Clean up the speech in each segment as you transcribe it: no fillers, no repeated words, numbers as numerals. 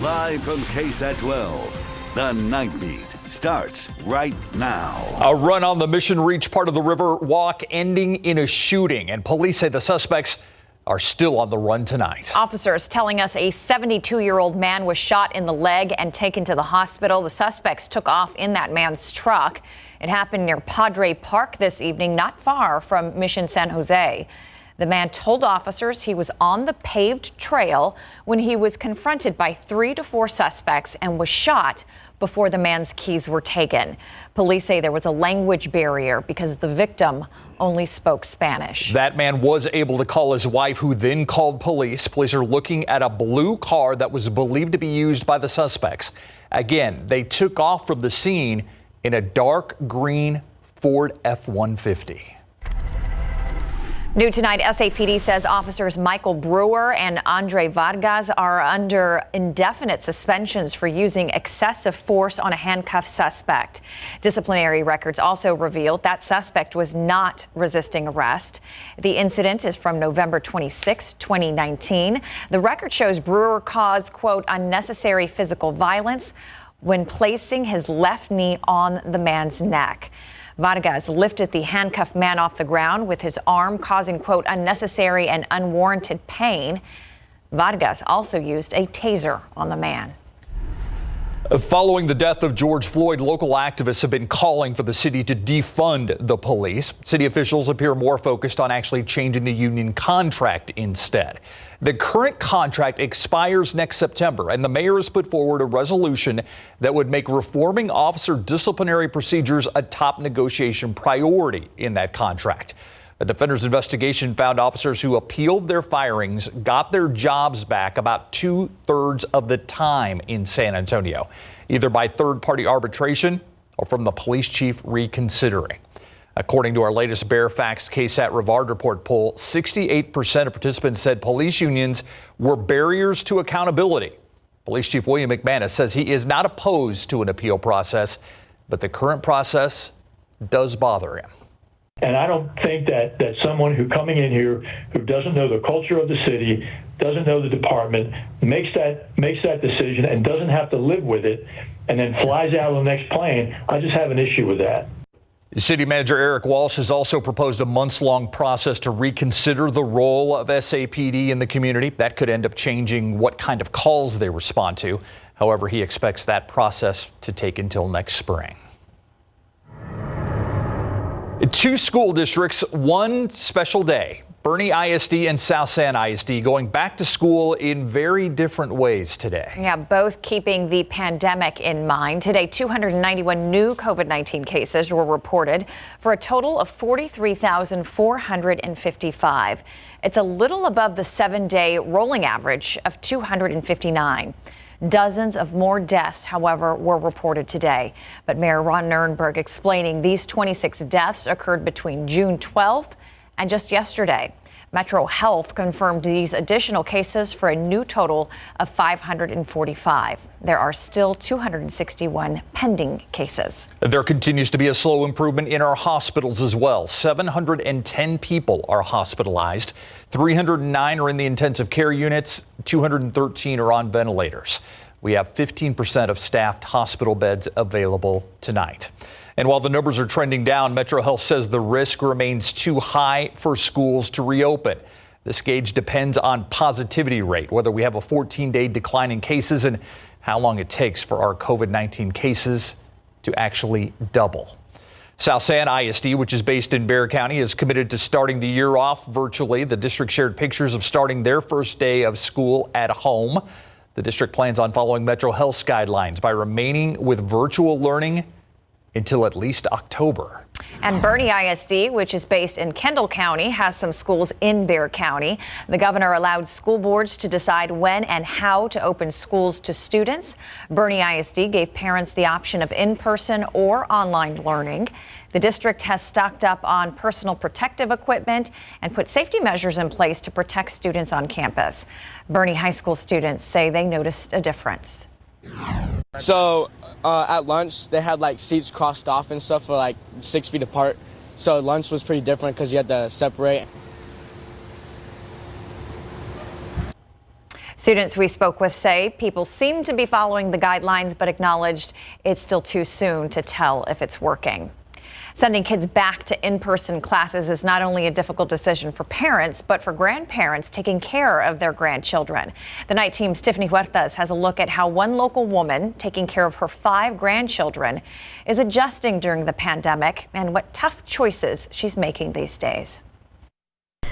Live from KSAT 12, the Nightbeat starts right now. A run on the Mission Reach part of the river walk ending in a shooting, and police say the suspects are still on the run tonight. Officers telling us a 72-year-old man was shot in the leg and taken to the hospital. The suspects took off in that man's truck. It happened near Padre Park this evening, not far from Mission San Jose. The man told officers he was on the paved trail when he was confronted by 3 to 4 suspects and was shot before the man's keys were taken. Police say there was a language barrier because the victim only spoke Spanish. That man was able to call his wife, who then called police. Police are looking at a blue car that was believed to be used by the suspects. Again, they took off from the scene in a dark green Ford F-150. New tonight, SAPD says officers Michael Brewer and Andre Vargas are under indefinite suspensions for using excessive force on a handcuffed suspect. Disciplinary records also revealed that suspect was not resisting arrest. The incident is from November 26, 2019. The record shows Brewer caused, quote, unnecessary physical violence when placing his left knee on the man's neck. Vargas lifted the handcuffed man off the ground with his arm, causing, quote, unnecessary and unwarranted pain. Vargas also used a taser on the man. Following the death of George Floyd, local activists have been calling for the city to defund the police. City officials appear more focused on actually changing the union contract instead. The current contract expires next September, and the mayor has put forward a resolution that would make reforming officer disciplinary procedures a top negotiation priority in that contract. A defender's investigation found officers who appealed their firings got their jobs back about 2/3 of the time in San Antonio, either by third-party arbitration or from the police chief reconsidering. According to our latest Fairfax KSAT Rivard Report poll, 68% of participants said police unions were barriers to accountability. Police Chief William McManus says he is not opposed to an appeal process, but the current process does bother him. And I don't think that someone who coming in here who doesn't know the culture of the city, doesn't know the department, makes that decision and doesn't have to live with it and then flies out on the next plane. I just have an issue with that. City Manager Eric Walsh has also proposed a months-long process to reconsider the role of SAPD in the community. That could end up changing what kind of calls they respond to. However, he expects that process to take until next spring. 2 school districts, one special day. Bernie ISD and South San ISD going back to school in very different ways today. Yeah, both keeping the pandemic in mind. Today, 291 new COVID-19 cases were reported for a total of 43,455. It's a little above the 7-day rolling average of 259. Dozens of more deaths, however, were reported today. But Mayor Ron Nirenberg explaining these 26 deaths occurred between June 12th and just yesterday. Metro Health confirmed these additional cases for a new total of 545. There are still 261 pending cases. There continues to be a slow improvement in our hospitals as well. 710 people are hospitalized. 309 are in the intensive care units. 213 are on ventilators. We have 15% of staffed hospital beds available tonight. And while the numbers are trending down, Metro Health says the risk remains too high for schools to reopen. This gauge depends on positivity rate, whether we have a 14-day decline in cases and how long it takes for our COVID-19 cases to actually double. South San ISD, which is based in Bexar County, is committed to starting the year off virtually. The district shared pictures of starting their first day of school at home. The district plans on following Metro Health's guidelines by remaining with virtual learning until at least October. And Bernie ISD, which is based in Kendall County, has some schools in Bexar County. The governor allowed school boards to decide when and how to open schools to students. Bernie ISD gave parents the option of in-person or online learning. The district has stocked up on personal protective equipment and put safety measures in place to protect students on campus. Bernie High School students say they noticed a difference. So at lunch, they had like seats crossed off and stuff for like 6 feet apart. So lunch was pretty different because you had to separate. Students we spoke with say people seem to be following the guidelines, but acknowledged it's still too soon to tell if it's working. Sending kids back to in-person classes is not only a difficult decision for parents, but for grandparents taking care of their grandchildren. The Night Team's Tiffany Huertas has a look at how one local woman taking care of her 5 grandchildren is adjusting during the pandemic and what tough choices she's making these days.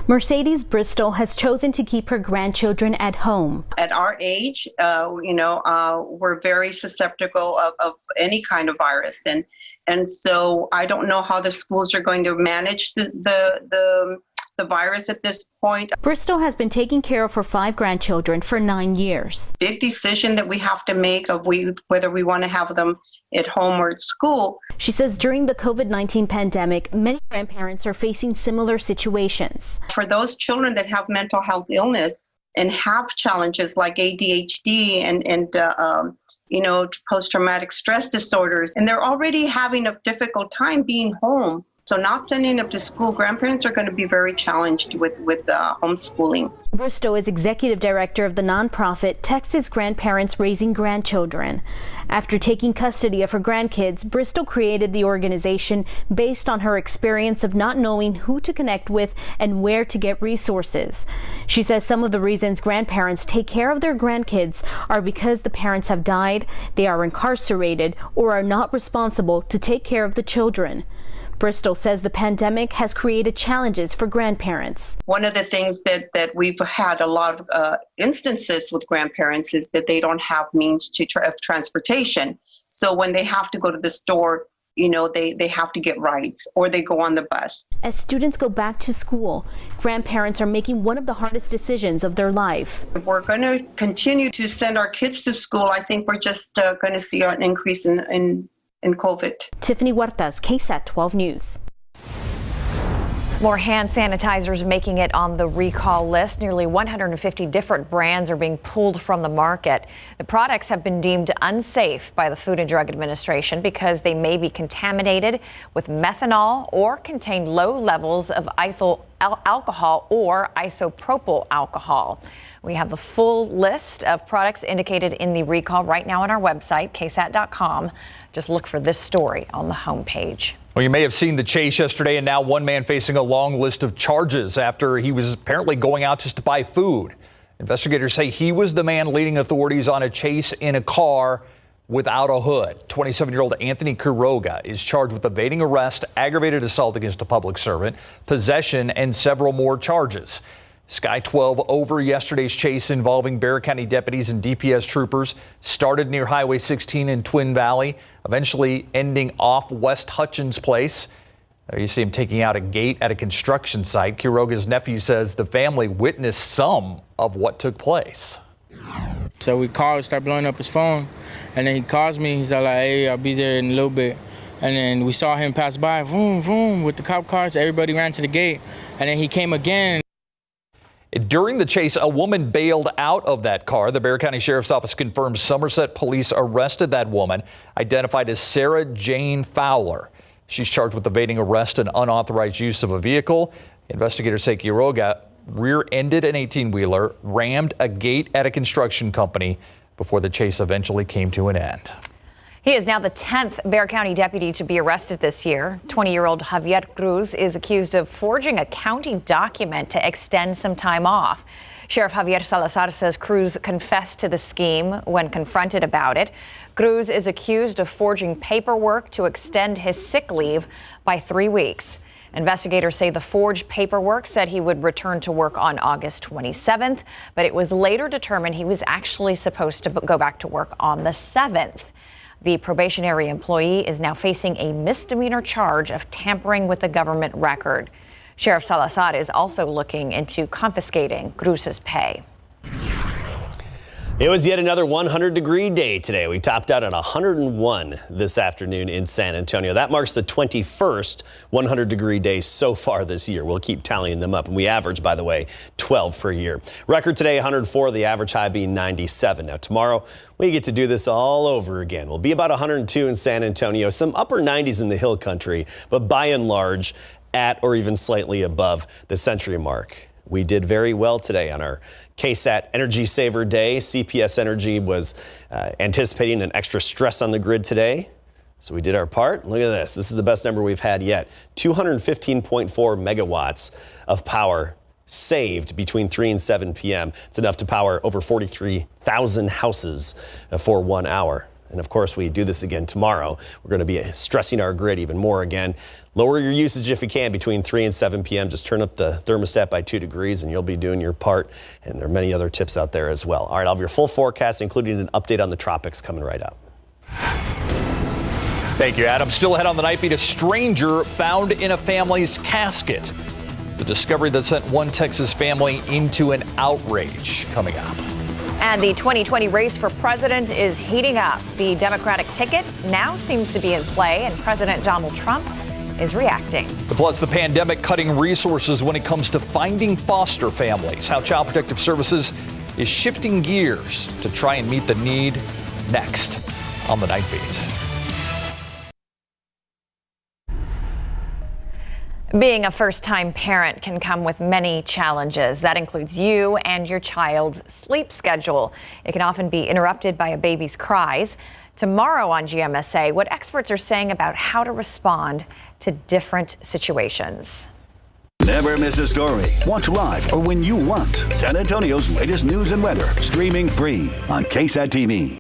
Mercedes Bristol has chosen to keep her grandchildren at home. At our age, we're very susceptible of any kind of virus, and so I don't know how the schools are going to manage the virus at this point. Bristol has been taking care of her 5 grandchildren for 9 years. Big decision that we have to make of whether we want to have them at home or at school. She says during the COVID-19 pandemic, many grandparents are facing similar situations. For those children that have mental health illness and have challenges like ADHD and post-traumatic stress disorders, and they're already having a difficult time being home. So not sending them to school, grandparents are going to be very challenged with homeschooling. Bristow is executive director of the nonprofit Texas Grandparents Raising Grandchildren. After taking custody of her grandkids, Bristow created the organization based on her experience of not knowing who to connect with and where to get resources. She says some of the reasons grandparents take care of their grandkids are because the parents have died, they are incarcerated, or are not responsible to take care of the children. Bristol says the pandemic has created challenges for grandparents. One of the things that we've had a lot of instances with grandparents is that they don't have means of transportation. So when they have to go to the store, they have to get rides or they go on the bus. As students go back to school, grandparents are making one of the hardest decisions of their life. If we're going to continue to send our kids to school, I think we're just going to see an increase in COVID. Tiffany Huertas, KSAT 12 News. More hand sanitizers making it on the recall list. Nearly 150 different brands are being pulled from the market. The products have been deemed unsafe by the Food and Drug Administration because they may be contaminated with methanol or contain low levels of ethyl alcohol or isopropyl alcohol. We have the full list of products indicated in the recall right now on our website, ksat.com. Just look for this story on the homepage. Well, you may have seen the chase yesterday, and now one man facing a long list of charges after he was apparently going out just to buy food. Investigators say he was the man leading authorities on a chase in a car without a hood. 27-year-old Anthony Quiroga is charged with evading arrest, aggravated assault against a public servant, possession, and several more charges. Sky 12 over yesterday's chase involving Bexar County deputies and DPS troopers started near Highway 16 in Twin Valley, eventually ending off West Hutchins Place. There you see him taking out a gate at a construction site. Quiroga's nephew says the family witnessed some of what took place. So we called, started blowing up his phone, and then he calls me. He's like, hey, I'll be there in a little bit. And then we saw him pass by, vroom, vroom, with the cop cars. Everybody ran to the gate, and then he came again. During the chase, a woman bailed out of that car. The Bexar County Sheriff's Office confirms Somerset police arrested that woman, identified as Sarah Jane Fowler. She's charged with evading arrest and unauthorized use of a vehicle. Investigators say Quiroga rear-ended an 18-wheeler, rammed a gate at a construction company before the chase eventually came to an end. He is now the 10th Bexar County deputy to be arrested this year. 20-year-old Javier Cruz is accused of forging a county document to extend some time off. Sheriff Javier Salazar says Cruz confessed to the scheme when confronted about it. Cruz is accused of forging paperwork to extend his sick leave by 3 weeks. Investigators say the forged paperwork said he would return to work on August 27th, but it was later determined he was actually supposed to go back to work on the 7th. The probationary employee is now facing a misdemeanor charge of tampering with the government record. Sheriff Salazar is also looking into confiscating Cruz's pay. It was yet another 100-degree day today. We topped out at 101 this afternoon in San Antonio. That marks the 21st 100-degree day so far this year. We'll keep tallying them up. And we average, by the way, 12 per year. Record today, 104, the average high being 97. Now, tomorrow, we get to do this all over again. We'll be about 102 in San Antonio, some upper 90s in the hill country, but by and large, at or even slightly above the century mark. We did very well today on our KSAT Energy Saver Day. CPS Energy was anticipating an extra stress on the grid today, so we did our part. Look at this. This is the best number we've had yet. 215.4 megawatts of power saved between 3 and 7 p.m. It's enough to power over 43,000 houses for 1 hour. And of course, we do this again tomorrow. We're going to be stressing our grid even more again. Lower your usage if you can between 3 and 7 p.m. Just turn up the thermostat by 2 degrees and you'll be doing your part. And there are many other tips out there as well. All right, I'll have your full forecast, including an update on the tropics coming right up. Thank you, Adam. Still ahead on the Nightbeat, a stranger found in a family's casket. The discovery that sent one Texas family into an outrage coming up. And the 2020 race for president is heating up. The Democratic ticket now seems to be in play, and President Donald Trump is reacting. Plus, the pandemic cutting resources when it comes to finding foster families. How Child Protective Services is shifting gears to try and meet the need. Next on the Nightbeat. Being a first-time parent can come with many challenges. That includes you and your child's sleep schedule. It can often be interrupted by a baby's cries. Tomorrow on GMSA, what experts are saying about how to respond to different situations. Never miss a story. Watch live or when you want. San Antonio's latest news and weather, streaming free on KSAT TV.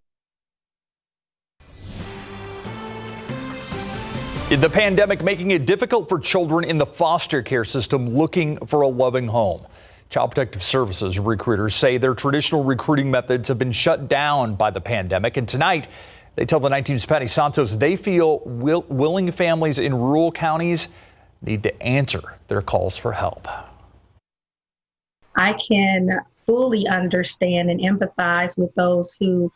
The pandemic making it difficult for children in the foster care system looking for a loving home. Child Protective Services recruiters say their traditional recruiting methods have been shut down by the pandemic. And tonight, they tell the 19's Patty Santos they feel willing families in rural counties need to answer their calls for help. I can fully understand and empathize with those who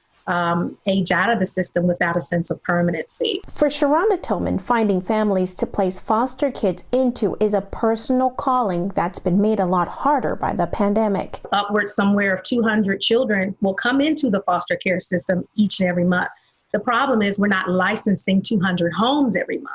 age out of the system without a sense of permanency. For Sharonda Tillman, finding families to place foster kids into is a personal calling that's been made a lot harder by the pandemic. Upwards somewhere of 200 children will come into the foster care system each and every month. The problem is we're not licensing 200 homes every month.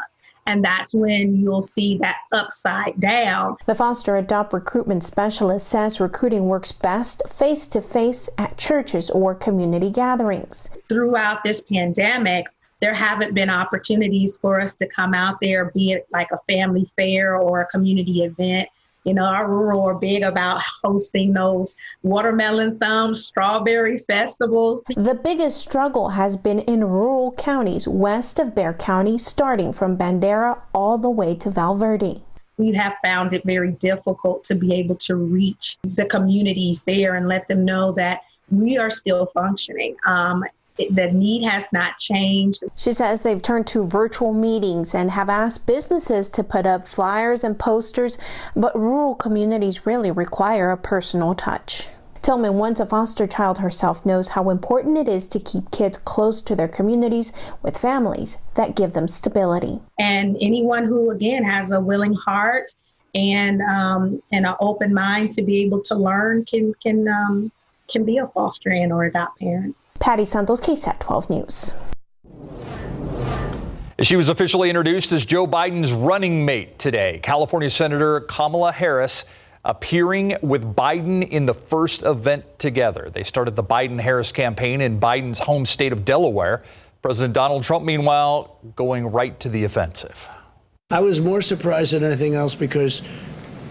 And that's when you'll see that upside down. The foster adopt recruitment specialist says recruiting works best face-to-face at churches or community gatherings. Throughout this pandemic, there haven't been opportunities for us to come out there, be it like a family fair or a community event. You know, our rural are big about hosting those watermelon thumbs, strawberry festivals. The biggest struggle has been in rural counties west of Bexar County, starting from Bandera all the way to Val Verde. We have found it very difficult to be able to reach the communities there and let them know that we are still functioning. The need has not changed. She says they've turned to virtual meetings and have asked businesses to put up flyers and posters, but rural communities really require a personal touch. Tillman, once a foster child herself, knows how important it is to keep kids close to their communities with families that give them stability. And anyone who, again, has a willing heart and an open mind to be able to learn can be a foster and or adopt parent. Patty Santos, KSAT 12 News. She was officially introduced as Joe Biden's running mate today. California Senator Kamala Harris appearing with Biden in the first event together. They started the Biden-Harris campaign in Biden's home state of Delaware. President Donald Trump, meanwhile, going right to the offensive. I was more surprised than anything else because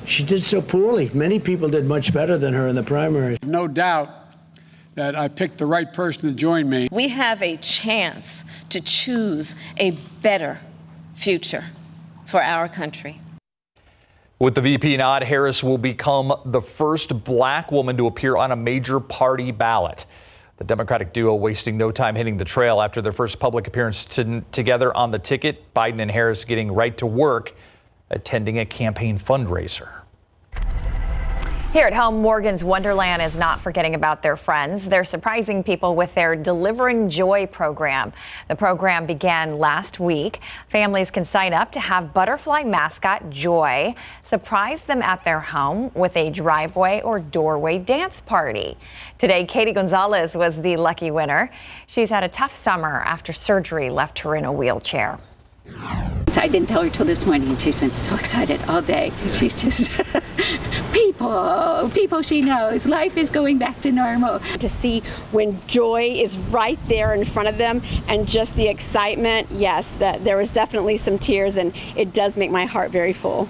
she did so poorly. Many people did much better than her in the primary. No doubt that I picked the right person to join me. We have a chance to choose a better future for our country. With the VP nod, Harris will become the first black woman to appear on a major party ballot. The Democratic duo wasting no time hitting the trail after their first public appearance together on the ticket. Biden and Harris getting right to work, attending a campaign fundraiser. Here at home, Morgan's Wonderland is not forgetting about their friends. They're surprising people with their Delivering Joy program. The program began last week. Families can sign up to have butterfly mascot Joy surprise them at their home with a driveway or doorway dance party. Today, Katie Gonzalez was the lucky winner. She's had a tough summer after surgery left her in a wheelchair. I didn't tell her till this morning, and she's been so excited all day. She's just, people she knows. Life is going back to normal. To see when joy is right there in front of them and just the excitement, yes, that there was definitely some tears, and it does make my heart very full.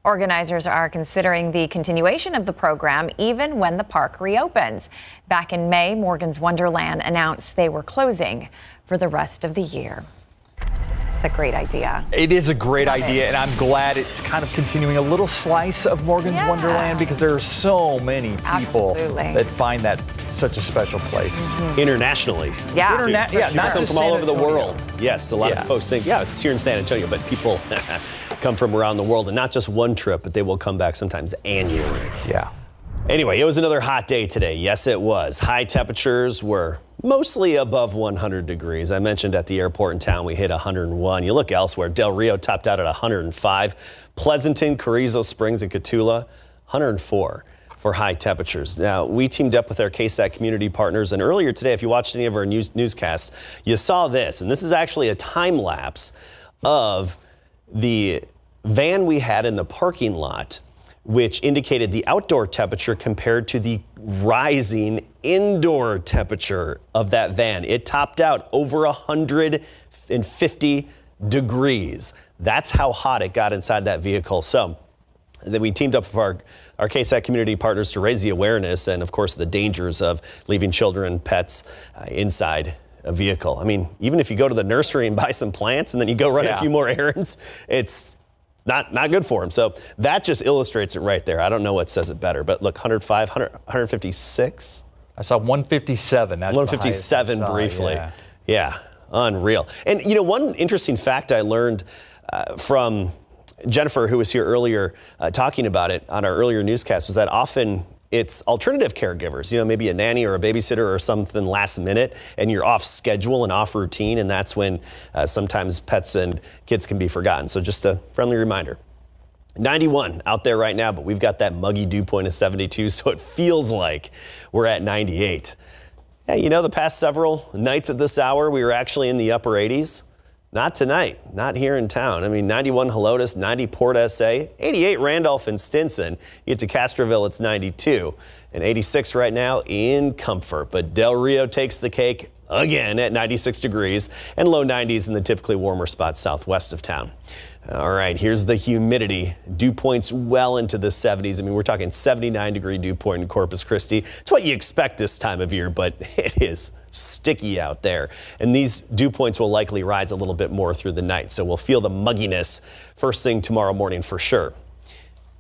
Organizers are considering the continuation of the program even when the park reopens. Back in May, Morgan's Wonderland announced they were closing for the rest of the year. It's a great idea. It is a great Love idea, it. and I'm glad it's kind of continuing a little slice of Morgan's Wonderland, because there are so many people that find that such a special place. Internationally. Yeah. Yeah, People not come just from all San over the Antonio. world. Yes, a lot of folks think, it's here in San Antonio, but people come from around the world, and not just one trip, but they will come back sometimes annually. Yeah. Anyway, it was another hot day today. Yes, it was. High temperatures were mostly above 100 degrees. I mentioned at the airport in town we hit 101. You look elsewhere, Del Rio topped out at 105. Pleasanton, Carrizo Springs, and Cotulla, 104 for high temperatures. Now, we teamed up with our KSAT community partners, and earlier today, if you watched any of our newscasts, you saw this, and this is actually a time lapse of the van we had in the parking lot, which indicated the outdoor temperature compared to the rising indoor temperature of that van. It topped out over 150 degrees. That's how hot it got inside that vehicle. So then we teamed up with our KSAT community partners to raise the awareness and, of course, the dangers of leaving children and pets inside a vehicle. I mean, even if you go to the nursery and buy some plants and then you go run a few more errands, it's not good for them. So that just illustrates it right there. I don't know what says it better, but look, 105, 156. I saw 157. That's 157 briefly. Yeah, unreal. And, you know, one interesting fact I learned from Jennifer, who was here earlier talking about it on our earlier newscast, was that often it's alternative caregivers, you know, maybe a nanny or a babysitter or something last minute, and you're off schedule and off routine, and that's when sometimes pets and kids can be forgotten. So just a friendly reminder. 91 out there right now, but we've got that muggy dew point of 72, so it feels like we're at 98. Yeah, you know, the past several nights at this hour, we were actually in the upper 80s. Not tonight, not here in town. I mean, 91 Helotes, 90 Port SA, 88 Randolph and Stinson. You get to Castroville, it's 92, and 86 right now in Comfort. But Del Rio takes the cake again at 96 degrees and low 90s in the typically warmer spots southwest of town. All right, here's the humidity. Dew points well into the 70s. I mean, we're talking 79 degree dew point in Corpus Christi. It's what you expect this time of year, but it is sticky out there. And these dew points will likely rise a little bit more through the night. So we'll feel the mugginess first thing tomorrow morning for sure.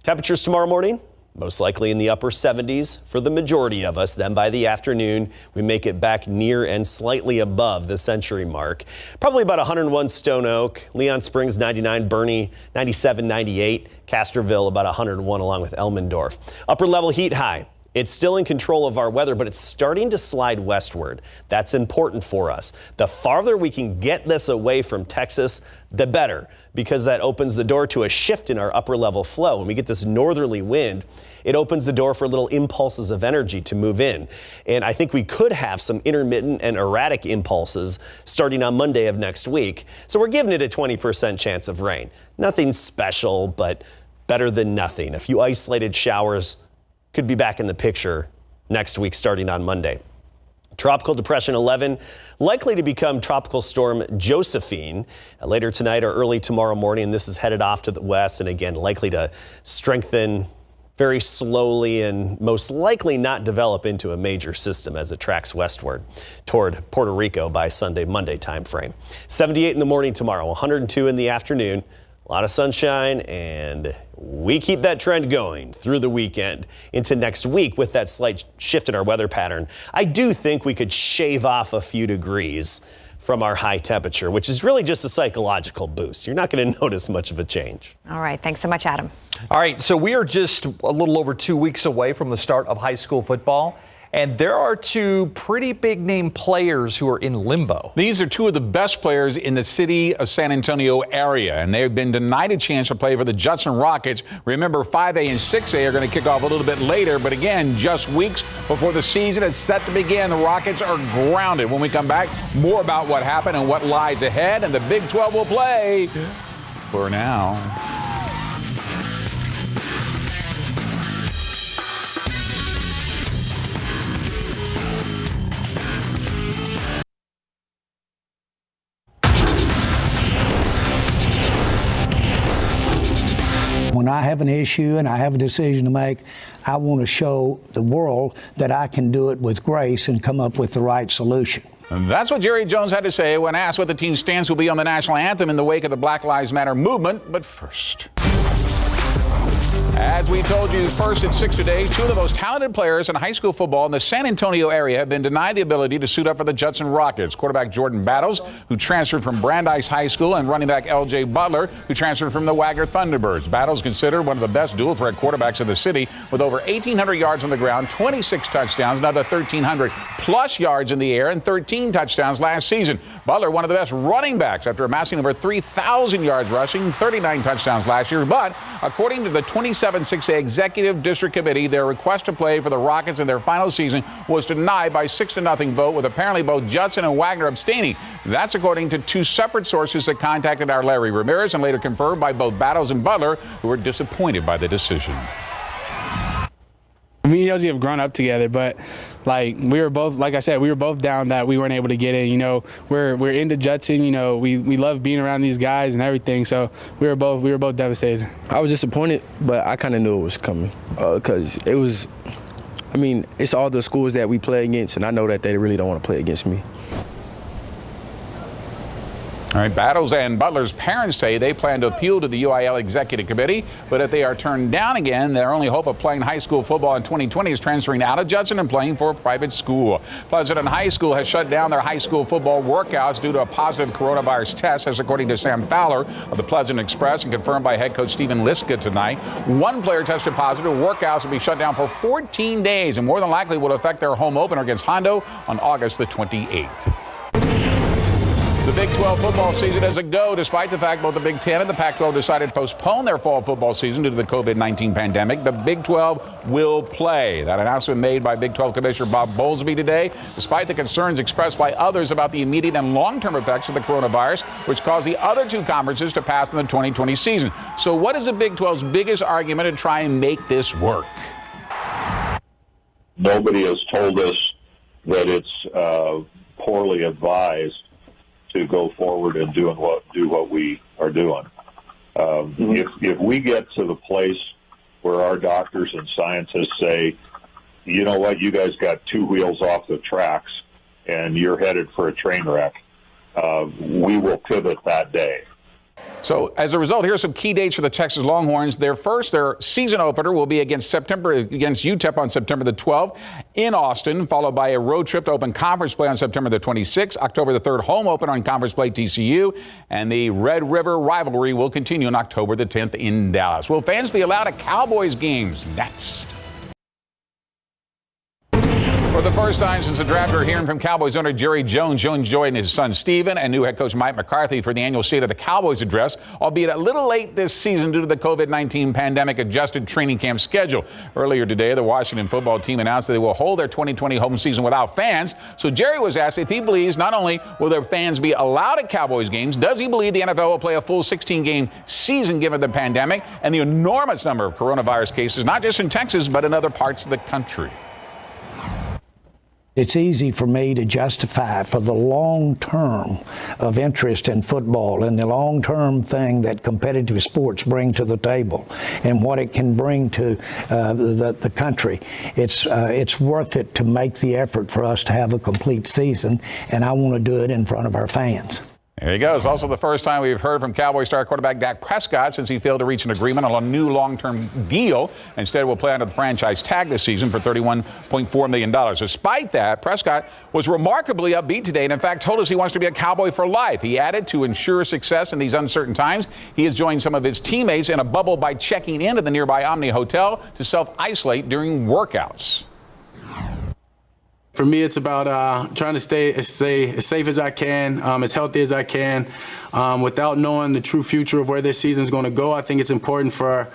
Temperatures tomorrow morning, most likely in the upper 70s for the majority of us. Then by the afternoon, we make it back near and slightly above the century mark. Probably about 101 Stone Oak, Leon Springs 99, Bernie 97, 98, Castroville about 101 along with Elmendorf. Upper level heat high. It's still in control of our weather, but it's starting to slide westward. That's important for us. The farther we can get this away from Texas, the better, because that opens the door to a shift in our upper level flow. When we get this northerly wind, it opens the door for little impulses of energy to move in. And I think we could have some intermittent and erratic impulses starting on Monday of next week. So we're giving it a 20% chance of rain. Nothing special, but better than nothing. A few isolated showers could be back in the picture next week starting on Monday. Tropical Depression 11 likely to become Tropical Storm Josephine later tonight or early tomorrow morning. This is headed off to the west and again likely to strengthen very slowly and most likely not develop into a major system as it tracks westward toward Puerto Rico by Monday timeframe. 78 in the morning tomorrow, 102 in the afternoon. A lot of sunshine, and we keep that trend going through the weekend into next week with that slight shift in our weather pattern. I do think we could shave off a few degrees from our high temperature, which is really just a psychological boost. You're not going to notice much of a change. All right. Thanks so much, Adam. All right. So we are just a little over 2 weeks away from the start of high school football. And there are two pretty big name players who are in limbo. These are two of the best players in the city of San Antonio area, and they've been denied a chance to play for the Judson Rockets. Remember, 5A and 6A are going to kick off a little bit later, but again, just weeks before the season is set to begin, the Rockets are grounded. When we come back, more about what happened and what lies ahead, and the Big 12 will play for now. When I have an issue and I have a decision to make, I want to show the world that I can do it with grace and come up with the right solution. And that's what Jerry Jones had to say when asked what the team's stance will be on the national anthem in the wake of the Black Lives Matter movement. But first, as we told you first at 6 today, two of the most talented players in high school football in the San Antonio area have been denied the ability to suit up for the Judson Rockets. Quarterback Jordan Battles, who transferred from Brandeis High School, and running back L.J. Butler, who transferred from the Wagner Thunderbirds. Battles considered one of the best dual threat quarterbacks in the city, with over 1,800 yards on the ground, 26 touchdowns, another 1,300 plus yards in the air, and 13 touchdowns last season. Butler, one of the best running backs after amassing over 3,000 yards rushing, 39 touchdowns last year. But according to the 27-6A Executive District Committee, their request to play for the Rockets in their final season was denied by 6-0 vote, with apparently both Judson and Wagner abstaining. That's according to two separate sources that contacted our Larry Ramirez and later confirmed by both Battles and Butler, who were disappointed by the decision. Me and LG have grown up together, but like we were both, like I said, we were both down that we weren't able to get in. You know, we're into Judson. You know, we love being around these guys and everything. So we were both devastated. I was disappointed, but I kind of knew it was coming because it was. I mean, it's all the schools that we play against, and I know that they really don't want to play against me. All right, Battles and Butler's parents say they plan to appeal to the UIL Executive Committee, but if they are turned down again, their only hope of playing high school football in 2020 is transferring out of Judson and playing for a private school. Pleasanton High School has shut down their high school football workouts due to a positive coronavirus test, as according to Sam Fowler of the Pleasant Express and confirmed by head coach Stephen Liska tonight. One player tested positive. Workouts will be shut down for 14 days and more than likely will affect their home opener against Hondo on August the 28th. The Big 12 football season is a go, despite the fact both the Big 10 and the Pac-12 decided to postpone their fall football season due to the COVID-19 pandemic. The Big 12 will play. That announcement made by Big 12 Commissioner Bob Bowlesby today, despite the concerns expressed by others about the immediate and long-term effects of the coronavirus, which caused the other two conferences to pass in the 2020 season. So what is the Big 12's biggest argument to try and make this work? Nobody has told us that it's poorly advised to go forward and do what we are doing. If we get to the place where our doctors and scientists say, you know what, you guys got two wheels off the tracks and you're headed for a train wreck, we will pivot that day. So as a result, here are some key dates for the Texas Longhorns. Their season opener will be against UTEP on September the 12th in Austin, followed by a road trip to open conference play on September the 26th, October the 3rd home opener on conference play TCU, and the Red River rivalry will continue on October the 10th in Dallas. Will fans be allowed at Cowboys games? Next. For the first time since the draft, we're hearing from Cowboys owner Jerry Jones. Jones joined his son Steven and new head coach Mike McCarthy for the annual State of the Cowboys address, albeit a little late this season due to the COVID-19 pandemic-adjusted training camp schedule. Earlier today, the Washington football team announced that they will hold their 2020 home season without fans. So Jerry was asked if he believes not only will their fans be allowed at Cowboys games, does he believe the NFL will play a full 16-game season given the pandemic and the enormous number of coronavirus cases, not just in Texas, but in other parts of the country. It's easy for me to justify for the long term of interest in football and the long term thing that competitive sports bring to the table and what it can bring to the country. It's worth it to make the effort for us to have a complete season, and I want to do it in front of our fans. There you go. It's also the first time we've heard from Cowboys star quarterback Dak Prescott since he failed to reach an agreement on a new long-term deal. Instead, will play under the franchise tag this season for $31.4 million. Despite that, Prescott was remarkably upbeat today and, in fact, told us he wants to be a Cowboy for life. He added to ensure success in these uncertain times, he has joined some of his teammates in a bubble by checking into the nearby Omni Hotel to self-isolate during workouts. For me, it's about trying to stay as safe as I can, as healthy as I can, without knowing the true future of where this season is going to go. I think it's important for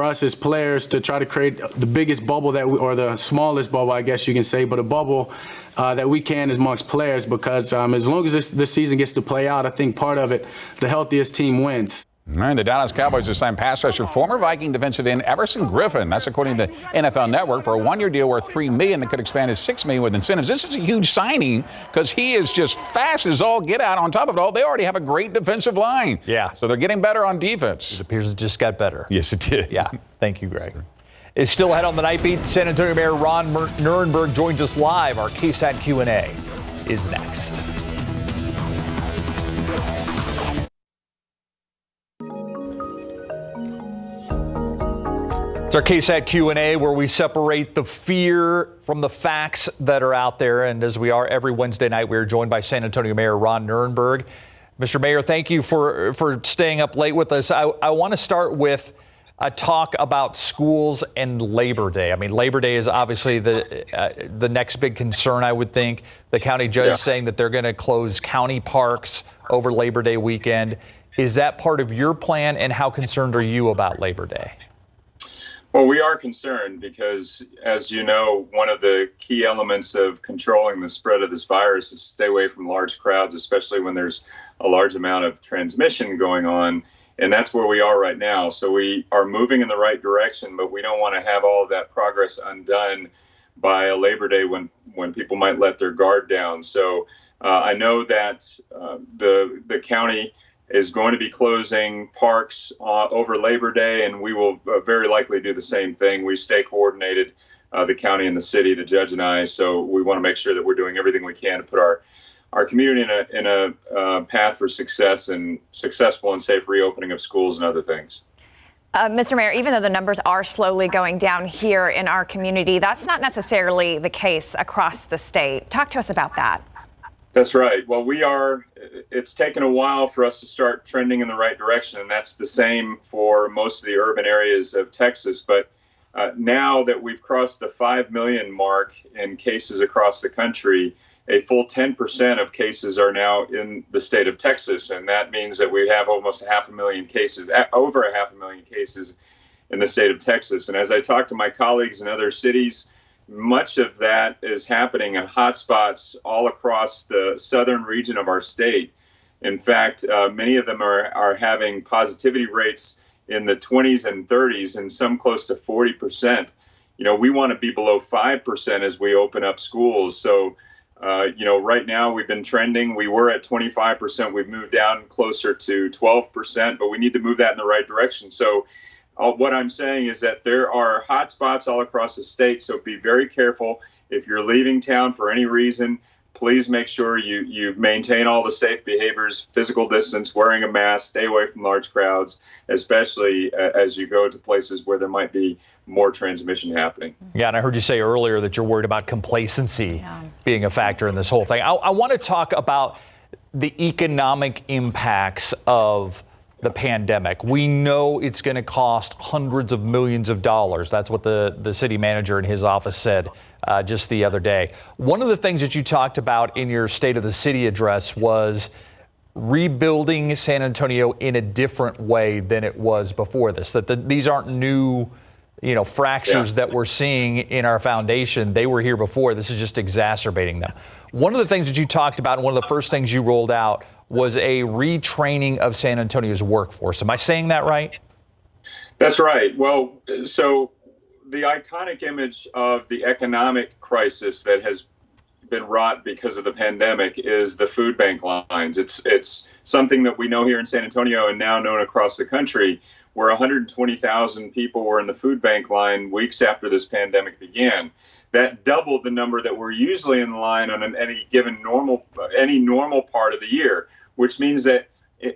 us as players to try to create the biggest bubble or the smallest bubble, I guess you can say, but a bubble that we can amongst players, because as long as this season gets to play out, I think part of it, the healthiest team wins. All right, the Dallas Cowboys have signed pass rusher former Viking defensive end Everson Griffin. That's according to the NFL Network for a one-year deal worth $3 million that could expand to $6 million with incentives. This is a huge signing because he is just fast as all get out. On top of it all, they already have a great defensive line. Yeah. So they're getting better on defense. It appears it just got better. Yes, it did. Yeah. Thank you, Greg. It's still ahead on the Nightbeat. San Antonio Mayor Ron Nirenberg joins us live. Our KSAT Q&A is next. It's our KSAT Q&A where we separate the fear from the facts that are out there. And as we are every Wednesday night, we are joined by San Antonio Mayor Ron Nirenberg. Mr. Mayor, thank you for staying up late with us. I want to start with a talk about schools and Labor Day. I mean, Labor Day is obviously the next big concern, I would think. The county judge saying that they're going to close county parks over Labor Day weekend. Is that part of your plan, and how concerned are you about Labor Day? Well, we are concerned because, as you know, one of the key elements of controlling the spread of this virus is stay away from large crowds, especially when there's a large amount of transmission going on. And that's where we are right now. So we are moving in the right direction, but we don't want to have all of that progress undone by a Labor Day when people might let their guard down. So I know that the county is going to be closing parks over Labor Day, and we will very likely do the same thing. We stay coordinated, the county and the city, the judge and I, so we want to make sure that we're doing everything we can to put our community in a path for success and successful and safe reopening of schools and other things. Mr. Mayor, even though the numbers are slowly going down here in our community, that's not necessarily the case across the state. Talk to us about that. That's right. Well, it's taken a while for us to start trending in the right direction, and that's the same for most of the urban areas of Texas. But now that we've crossed the 5 million mark in cases across the country, a full 10% of cases are now in the state of Texas, and that means that we have almost over 500,000 cases in the state of Texas. And as I talk to my colleagues in other cities, much of that is happening in hotspots all across the southern region of our state. In fact, many of them are having positivity rates in the 20s and 30s, and some close to 40%. You know, we want to be below 5% as we open up schools. So, right now we've been trending. We were at 25%. We've moved down closer to 12%, but we need to move that in the right direction. So what I'm saying is that there are hot spots all across the state, so be very careful. If you're leaving town for any reason, please make sure you maintain all the safe behaviors, physical distance, wearing a mask, stay away from large crowds, especially as you go to places where there might be more transmission happening. Yeah, and I heard you say earlier that you're worried about complacency being a factor in this whole thing. I want to talk about the economic impacts of the pandemic. We know it's going to cost hundreds of millions of dollars. That's what the city manager in his office said just the other day. One of the things that you talked about in your State of the City address was rebuilding San Antonio in a different way than it was before this, that these aren't new fractures that we're seeing in our foundation. They were here before. This is just exacerbating them. One of the things that you talked about, and one of the first things you rolled out, was a retraining of San Antonio's workforce. Am I saying that right? That's right. Well, so the iconic image of the economic crisis that has been wrought because of the pandemic is the food bank lines. It's something that we know here in San Antonio and now known across the country, where 120,000 people were in the food bank line weeks after this pandemic began. That doubled the number that were usually in the line on any normal part of the year, which means that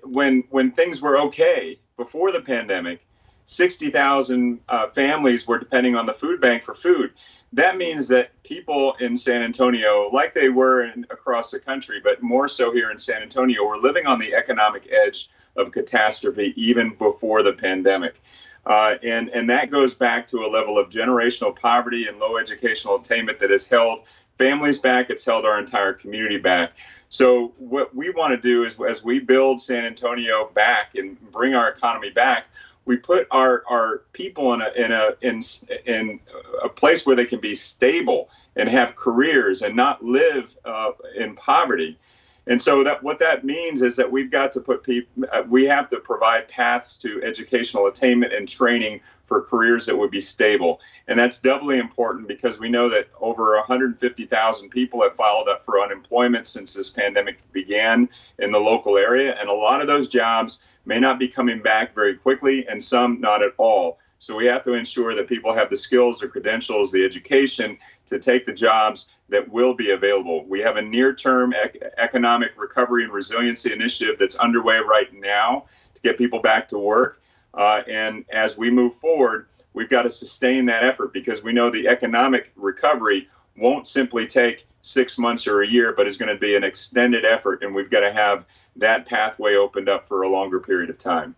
when things were okay before the pandemic, 60,000 families were depending on the food bank for food. That means that people in San Antonio, like they were across the country, but more so here in San Antonio, were living on the economic edge of catastrophe even before the pandemic. And that goes back to a level of generational poverty and low educational attainment that has held families back. It's held our entire community back. So what we want to do is, as we build San Antonio back and bring our economy back, we put our people in a place where they can be stable and have careers and not live in poverty. And so what that means is that we've got to we have to provide paths to educational attainment and training for careers that would be stable. And that's doubly important because we know that over 150,000 people have filed up for unemployment since this pandemic began in the local area. And a lot of those jobs may not be coming back very quickly, and some not at all. So we have to ensure that people have the skills, the credentials, the education to take the jobs that will be available. We have a near-term economic recovery and resiliency initiative that's underway right now to get people back to work. And as we move forward, we've got to sustain that effort because we know the economic recovery won't simply take 6 months or a year, but is going to be an extended effort. And we've got to have that pathway opened up for a longer period of time.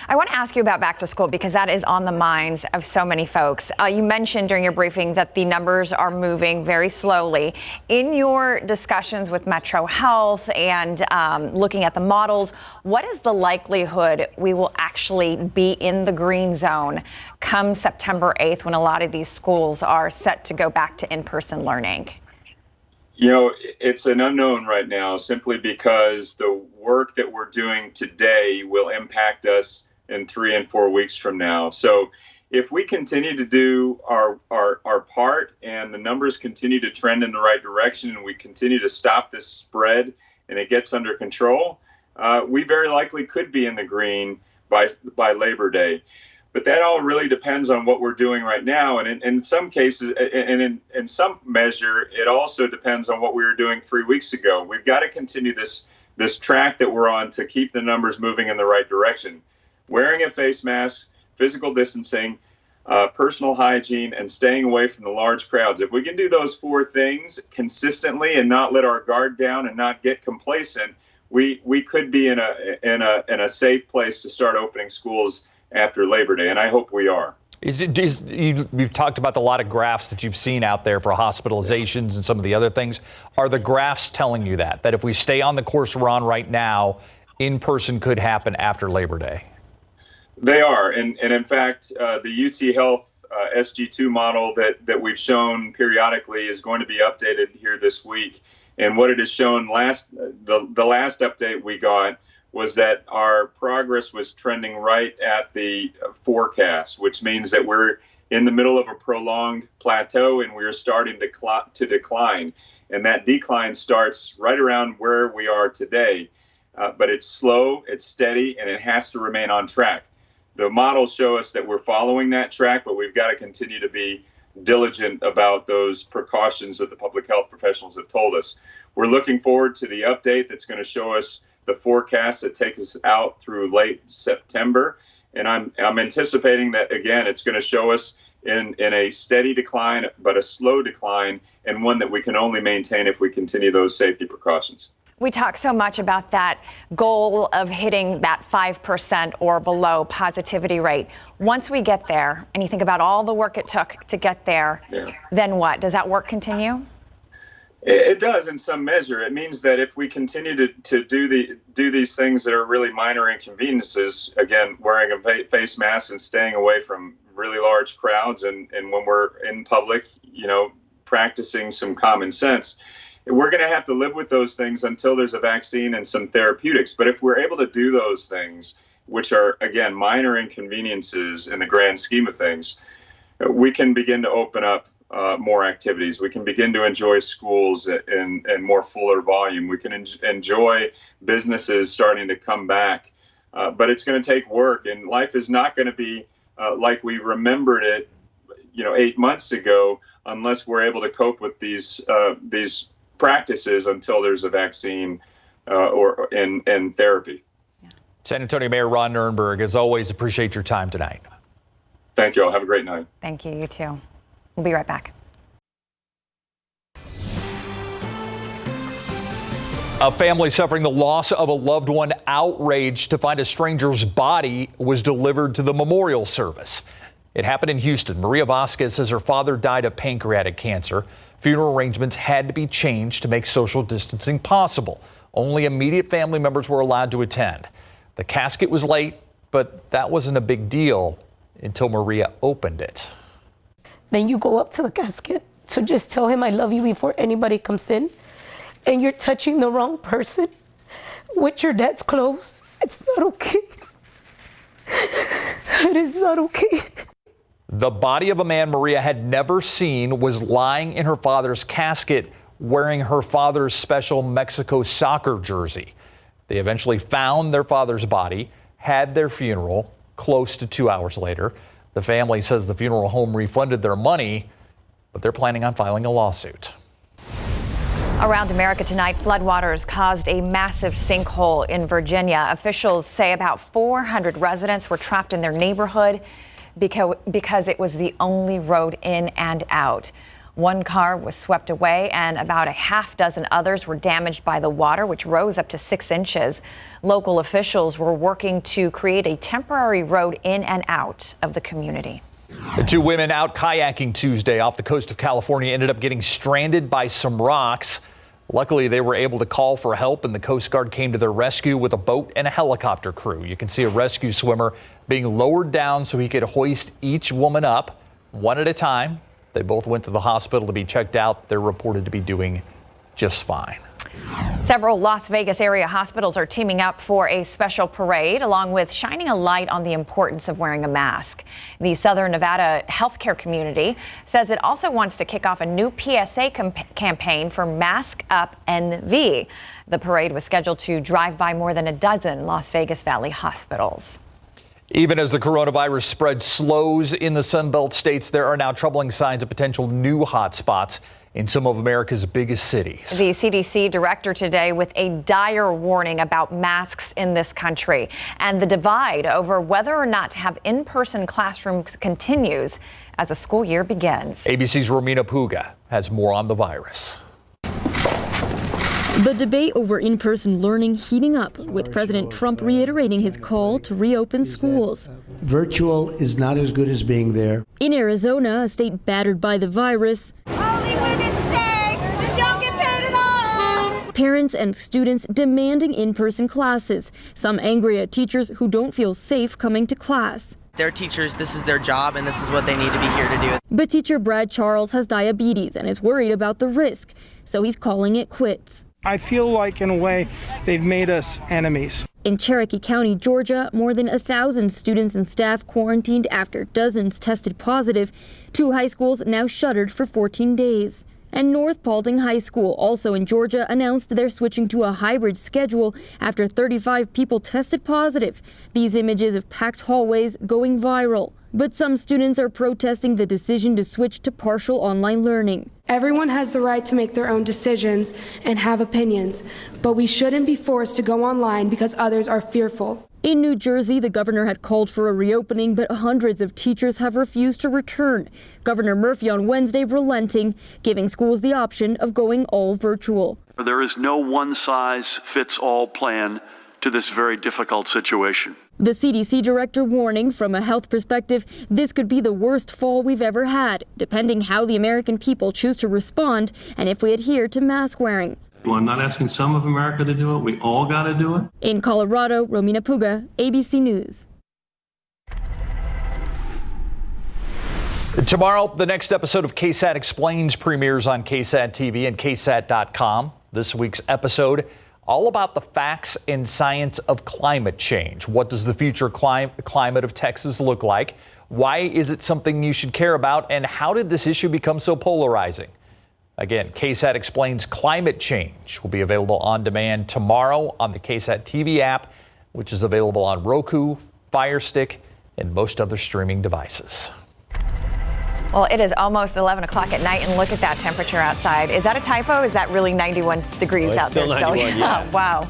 I want to ask you about back to school because that is on the minds of so many folks. You mentioned during your briefing that the numbers are moving very slowly. In your discussions with Metro Health and looking at the models, what is the likelihood we will actually be in the green zone come September 8th when a lot of these schools are set to go back to in-person learning? You know, it's an unknown right now simply because the work that we're doing today will impact us in 3 and 4 weeks from now. So if we continue to do our part and the numbers continue to trend in the right direction and we continue to stop this spread and it gets under control, we very likely could be in the green by Labor Day. But that all really depends on what we're doing right now. And in some cases, and in some measure, it also depends on what we were doing 3 weeks ago. We've got to continue this track that we're on to keep the numbers moving in the right direction. Wearing a face mask, physical distancing, personal hygiene, and staying away from the large crowds. If we can do those 4 things consistently and not let our guard down and not get complacent, we could be in a safe place to start opening schools after Labor Day, and I hope we are. You've talked about a lot of graphs that you've seen out there for hospitalizations and some of the other things. Are the graphs telling you that if we stay on the course we're on right now, in-person could happen after Labor Day? They are, and in fact, the UT Health SG2 model that we've shown periodically is going to be updated here this week. And what it has shown the last update we got was that our progress was trending right at the forecast, which means that we're in the middle of a prolonged plateau and we're starting to decline. And that decline starts right around where we are today. But it's slow, it's steady, and it has to remain on track. The models show us that we're following that track, but we've got to continue to be diligent about those precautions that the public health professionals have told us. We're looking forward to the update that's going to show us the forecast that take us out through late September. And I'm anticipating that, again, it's going to show us in a steady decline, but a slow decline, and one that we can only maintain if we continue those safety precautions. We talk so much about that goal of hitting that 5% or below positivity rate. Once we get there, and you think about all the work it took to get there, then what? Does that work continue? It does in some measure. It means that if we continue to do these things that are really minor inconveniences, again, wearing a face mask and staying away from really large crowds, and when we're in public, practicing some common sense, we're going to have to live with those things until there's a vaccine and some therapeutics. But if we're able to do those things, which are, again, minor inconveniences in the grand scheme of things, we can begin to open up more activities. We can begin to enjoy schools in more fuller volume. We can enjoy businesses starting to come back. But it's going to take work, and life is not going to be like we remembered it, 8 months ago, unless we're able to cope with these practices until there's a vaccine or therapy. San Antonio Mayor Ron Nirenberg, as always, appreciate your time tonight. Thank you all. Have a great night. Thank you. You too. We'll be right back. A family suffering the loss of a loved one outraged to find a stranger's body was delivered to the memorial service. It happened in Houston. Maria Vasquez says her father died of pancreatic cancer. Funeral arrangements had to be changed to make social distancing possible. Only immediate family members were allowed to attend. The casket was late, but that wasn't a big deal until Maria opened it. Then you go up to the casket to just tell him I love you before anybody comes in. and you're touching the wrong person with your dad's clothes. It's not okay. It is not okay. The body of a man Maria had never seen was lying in her father's casket wearing her father's special Mexico soccer jersey. They eventually found their father's body, had their funeral close to 2 hours later. The family says the funeral home refunded their money, but they're planning on filing a lawsuit. Around America tonight, floodwaters caused a massive sinkhole in Virginia. Officials say about 400 residents were trapped in their neighborhood because it was the only road in and out. One car was swept away and about a half dozen others were damaged by the water, which rose up to 6 inches. Local officials were working to create a temporary road in and out of the community. The two women out kayaking Tuesday off the coast of California ended up getting stranded by some rocks. Luckily, they were able to call for help, and the Coast Guard came to their rescue with a boat and a helicopter crew. You can see a rescue swimmer being lowered down so he could hoist each woman up one at a time. They both went to the hospital to be checked out. They're reported to be doing just fine. Several Las Vegas area hospitals are teaming up for a special parade, along with shining a light on the importance of wearing a mask. The Southern Nevada healthcare community says it also wants to kick off a new PSA campaign for Mask Up NV. The parade was scheduled to drive by more than a dozen Las Vegas Valley hospitals. Even as the coronavirus spread slows in the Sunbelt states, there are now troubling signs of potential new hotspots in some of America's biggest cities. The CDC director today with a dire warning about masks in this country, and the divide over whether or not to have in-person classrooms continues as the school year begins. ABC's Romina Puga has more on the virus. The debate over in-person learning heating up, with President Trump reiterating his call to reopen schools. Virtual is not as good as being there. In Arizona, a state battered by the virus, parents and students demanding in-person classes, some angry at teachers who don't feel safe coming to class. They're teachers, this is their job, and this is what they need to be here to do. But teacher Brad Charles has diabetes and is worried about the risk, so he's calling it quits. I feel like, in a way, they've made us enemies. In Cherokee County, Georgia, more than 1,000 students and staff quarantined after dozens tested positive. 2 high schools now shuttered for 14 days. And North Paulding High School, also in Georgia, announced they're switching to a hybrid schedule after 35 people tested positive. These images of packed hallways going viral. But some students are protesting the decision to switch to partial online learning. Everyone has the right to make their own decisions and have opinions, but we shouldn't be forced to go online because others are fearful. In New Jersey, the governor had called for a reopening, but hundreds of teachers have refused to return. Governor Murphy on Wednesday relenting, giving schools the option of going all virtual. There is no one-size-fits-all plan to this very difficult situation. The CDC director warning, from a health perspective, this could be the worst fall we've ever had, depending how the American people choose to respond and if we adhere to mask wearing. Well, I'm not asking some of America to do it. We all got to do it. In Colorado, Romina Puga, ABC News. Tomorrow, the next episode of KSAT Explains premieres on KSAT TV and KSAT.com. This week's episode, all about the facts and science of climate change. What does the future climate of Texas look like? Why is it something you should care about? And how did this issue become so polarizing? Again, KSAT Explains Climate Change will be available on demand tomorrow on the KSAT TV app, which is available on Roku, Fire Stick, and most other streaming devices. Well, it is almost 11 o'clock at night, and look at that temperature outside. Is that a typo? Is that really 91 degrees out still there? 91, yeah. Oh, wow.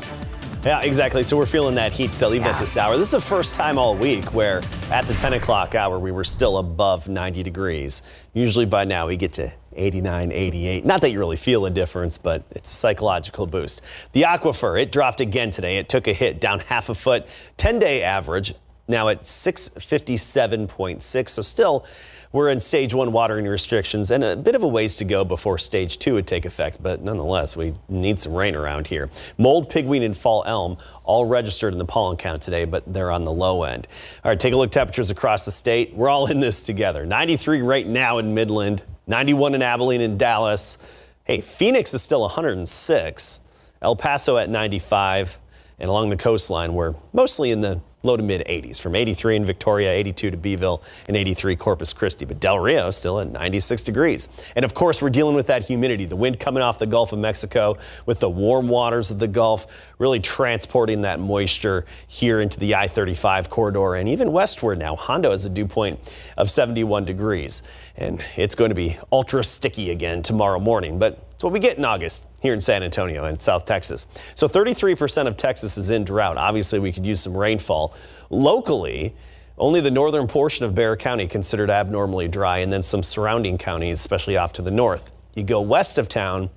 Yeah, exactly. So we're feeling that heat still, even at this hour. This is the first time all week where at the 10 o'clock hour, we were still above 90 degrees. Usually by now we get to 89, 88. Not that you really feel a difference, but it's a psychological boost. The aquifer, it dropped again today. It took a hit, down half a foot. 10-day average now at 657.6. So still, we're in stage 1 watering restrictions and a bit of a ways to go before stage 2 would take effect. But nonetheless, we need some rain around here. Mold, pigweed, and fall elm all registered in the pollen count today, but they're on the low end. All right, take a look at temperatures across the state. We're all in this together. 93 right now in Midland, 91 in Abilene and Dallas. Hey, Phoenix is still 106, El Paso at 95, and along the coastline, we're mostly in the low to mid 80s, from 83 in Victoria, 82 to Beeville, and 83 Corpus Christi. But Del Rio still at 96 degrees. And of course, we're dealing with that humidity, the wind coming off the Gulf of Mexico with the warm waters of the Gulf, really transporting that moisture here into the I-35 corridor and even westward now. Hondo has a dew point of 71 degrees, and it's going to be ultra sticky again tomorrow morning. But it's what we get in August here in San Antonio and South Texas. So 33% of Texas is in drought. Obviously, we could use some rainfall. Locally, only the northern portion of Bexar County considered abnormally dry, and then some surrounding counties, especially off to the north. You go west of town,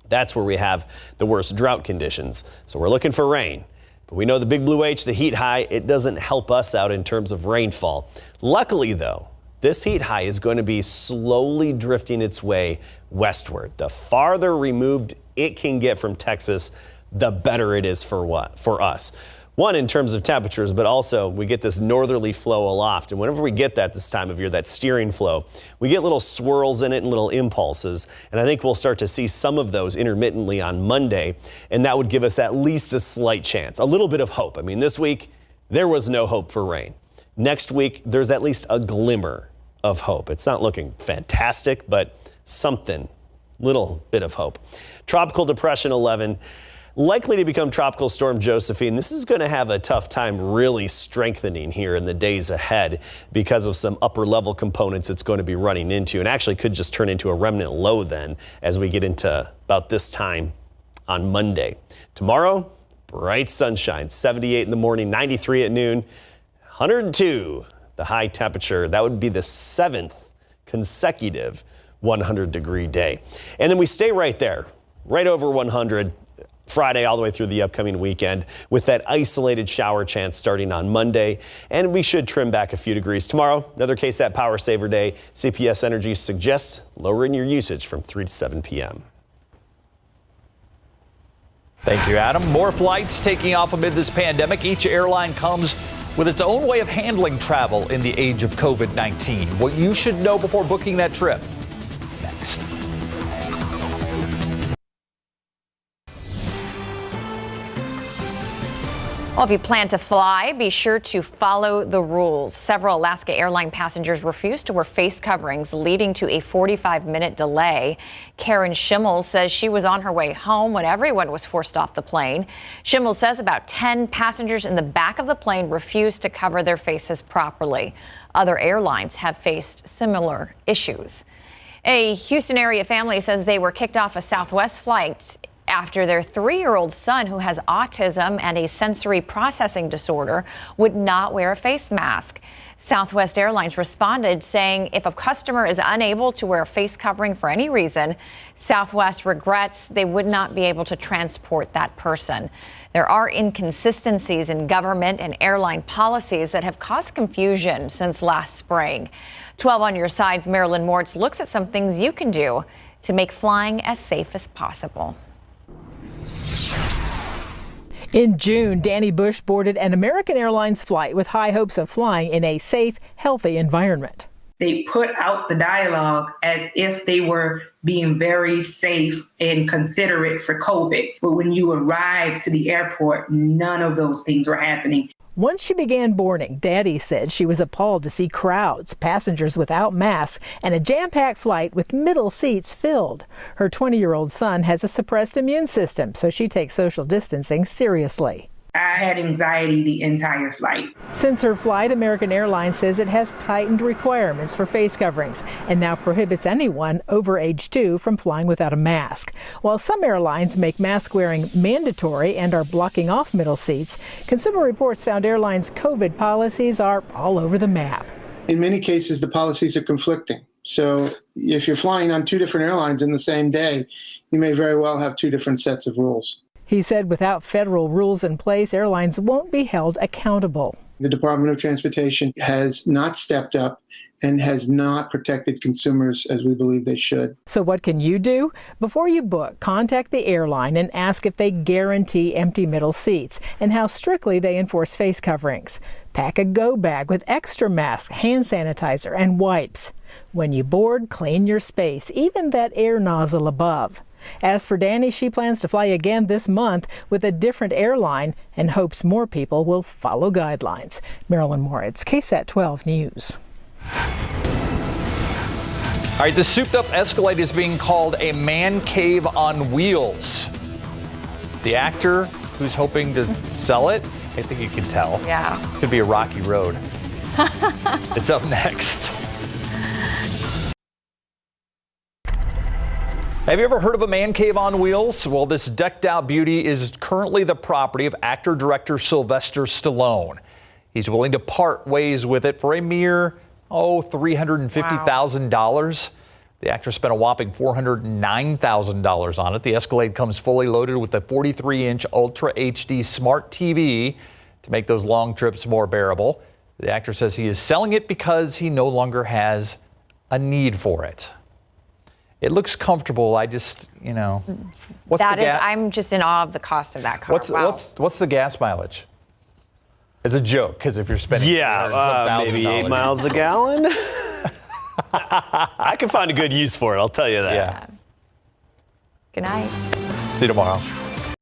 that's where we have the worst drought conditions. So we're looking for rain. But we know the big blue H, the heat high, it doesn't help us out in terms of rainfall. Luckily, though, this heat high is going to be slowly drifting its way westward. The farther removed it can get from Texas, the better it is for us. One, in terms of temperatures, but also we get this northerly flow aloft. And whenever we get that this time of year, that steering flow, we get little swirls in it and little impulses. And I think we'll start to see some of those intermittently on Monday. And that would give us at least a slight chance, a little bit of hope. I mean, this week, there was no hope for rain. Next week, there's at least a glimmer of hope. It's not looking fantastic, but something, little bit of hope. Tropical Depression 11, likely to become Tropical Storm Josephine. This is going to have a tough time really strengthening here in the days ahead because of some upper level components it's going to be running into, and actually could just turn into a remnant low then as we get into about this time on Monday. Tomorrow, bright sunshine, 78 in the morning, 93 at noon, 102 the high temperature. That would be the 7th consecutive 100-degree day. And then we stay right there, right over 100 Friday all the way through the upcoming weekend with that isolated shower chance starting on Monday. And we should trim back a few degrees tomorrow. Another KSAT Power Saver Day. CPS Energy suggests lowering your usage from 3 to 7 p.m. Thank you, Adam. More flights taking off amid this pandemic. Each airline comes with its own way of handling travel in the age of COVID-19. What you should know before booking that trip. Next. Well, if you plan to fly, be sure to follow the rules. Several Alaska Airlines passengers refused to wear face coverings, leading to a 45-minute delay. Karen Schimmel says she was on her way home when everyone was forced off the plane. Schimmel says about 10 passengers in the back of the plane refused to cover their faces properly. Other airlines have faced similar issues. A Houston area family says they were kicked off a Southwest flight after their 3-year-old son, who has autism and a sensory processing disorder, would not wear a face mask. Southwest Airlines responded saying if a customer is unable to wear a face covering for any reason, Southwest regrets they would not be able to transport that person. There are inconsistencies in government and airline policies that have caused confusion since last spring. 12 on your side's Marilyn Mortz looks at some things you can do to make flying as safe as possible. In June, Danny Bush boarded an American Airlines flight with high hopes of flying in a safe, healthy environment. They put out the dialogue as if they were being very safe and considerate for COVID. But when you arrive to the airport, none of those things were happening. Once she began boarding, Daddy said she was appalled to see crowds, passengers without masks, and a jam-packed flight with middle seats filled. Her 20-year-old son has a suppressed immune system, so she takes social distancing seriously. I had anxiety the entire flight. Since her flight, American Airlines says it has tightened requirements for face coverings and now prohibits anyone over age 2 from flying without a mask. While some airlines make mask wearing mandatory and are blocking off middle seats, Consumer Reports found airlines' COVID policies are all over the map. In many cases, the policies are conflicting. So if you're flying on 2 different airlines in the same day, you may very well have 2 different sets of rules. He said without federal rules in place, airlines won't be held accountable. The Department of Transportation has not stepped up and has not protected consumers as we believe they should. So what can you do? Before you book, contact the airline and ask if they guarantee empty middle seats and how strictly they enforce face coverings. Pack a go bag with extra masks, hand sanitizer, and wipes. When you board, clean your space, even that air nozzle above. As for Danny, she plans to fly again this month with a different airline and hopes more people will follow guidelines. Marilyn Moritz, KSAT 12 News. All right, the souped-up Escalade is being called a man cave on wheels. The actor who's hoping to sell it, I think you can tell. Yeah. Could be a rocky road. It's up next. Have you ever heard of a man cave on wheels? Well, this decked-out beauty is currently the property of actor-director Sylvester Stallone. He's willing to part ways with it for a mere, $350,000. The actor spent a whopping $409,000 on it. The Escalade comes fully loaded with a 43-inch Ultra HD Smart TV to make those long trips more bearable. The actor says he is selling it because he no longer has a need for it. It looks comfortable. I just, what's I'm just in awe of the cost of that car. What's the gas mileage? It's a joke, because if you're spending maybe 8 miles a gallon. I can find a good use for it, I'll tell you that. Yeah. Good night. See you tomorrow.